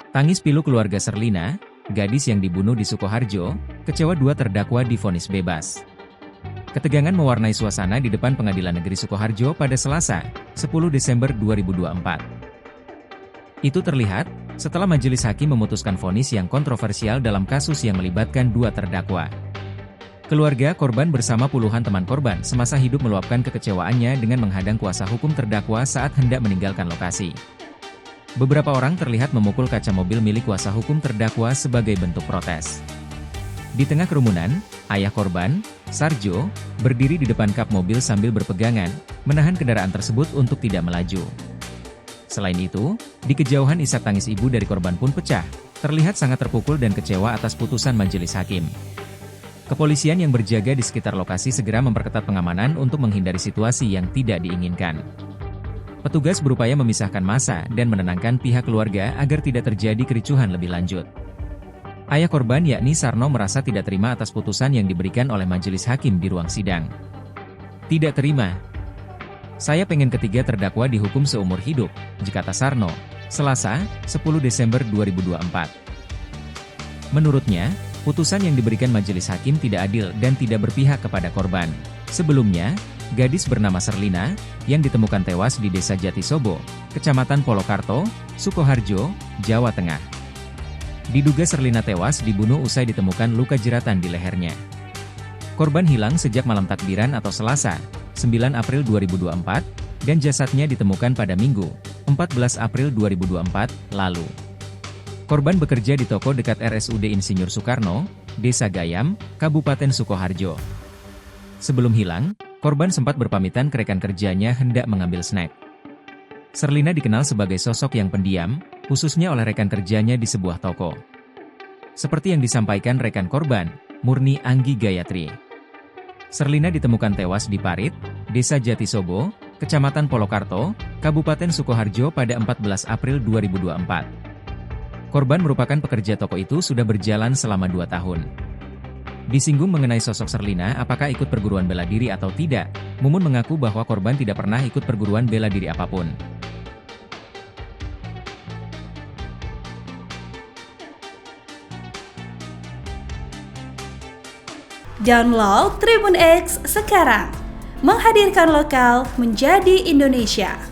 Tangis pilu keluarga Sherlina, gadis yang dibunuh di Sukoharjo, kecewa dua terdakwa divonis bebas. Ketegangan mewarnai suasana di depan Pengadilan Negeri Sukoharjo pada Selasa, 10 Desember 2024. Itu terlihat setelah majelis hakim memutuskan vonis yang kontroversial dalam kasus yang melibatkan dua terdakwa. Keluarga korban bersama puluhan teman korban semasa hidup meluapkan kekecewaannya dengan menghadang kuasa hukum terdakwa saat hendak meninggalkan lokasi. Beberapa orang terlihat memukul kaca mobil milik kuasa hukum terdakwa sebagai bentuk protes. Di tengah kerumunan, ayah korban, Sarjo, berdiri di depan kap mobil sambil berpegangan, menahan kendaraan tersebut untuk tidak melaju. Selain itu, di kejauhan isak tangis ibu dari korban pun pecah, terlihat sangat terpukul dan kecewa atas putusan majelis hakim. Kepolisian yang berjaga di sekitar lokasi segera memperketat pengamanan untuk menghindari situasi yang tidak diinginkan. Petugas berupaya memisahkan massa dan menenangkan pihak keluarga agar tidak terjadi kericuhan lebih lanjut. Ayah korban yakni Sarno merasa tidak terima atas putusan yang diberikan oleh majelis hakim di ruang sidang. Tidak terima. Saya pengen ketiga terdakwa dihukum seumur hidup, kata Sarno, Selasa, 10 Desember 2024. Menurutnya, putusan yang diberikan majelis hakim tidak adil dan tidak berpihak kepada korban. Sebelumnya, gadis bernama Sherlina, yang ditemukan tewas di Desa Jatisobo, Kecamatan Polokarto, Sukoharjo, Jawa Tengah. Diduga Sherlina tewas dibunuh usai ditemukan luka jeratan di lehernya. Korban hilang sejak malam takbiran atau Selasa, 9 April 2024, dan jasadnya ditemukan pada Minggu, 14 April 2024, lalu. Korban bekerja di toko dekat RSUD Insinyur Soekarno, Desa Gayam, Kabupaten Sukoharjo. Sebelum hilang, korban sempat berpamitan ke rekan kerjanya hendak mengambil snack. Sherlina dikenal sebagai sosok yang pendiam, khususnya oleh rekan kerjanya di sebuah toko. Seperti yang disampaikan rekan korban, Murni Anggi Gayatri. Sherlina ditemukan tewas di Parit, Desa Jatisobo, Kecamatan Polokarto, Kabupaten Sukoharjo pada 14 April 2024. Korban merupakan pekerja toko itu sudah berjalan selama 2 tahun. Disinggung mengenai sosok Sherlina apakah ikut perguruan bela diri atau tidak, Mumun mengaku bahwa korban tidak pernah ikut perguruan bela diri apapun. Download Tribun X sekarang, menghadirkan lokal menjadi Indonesia.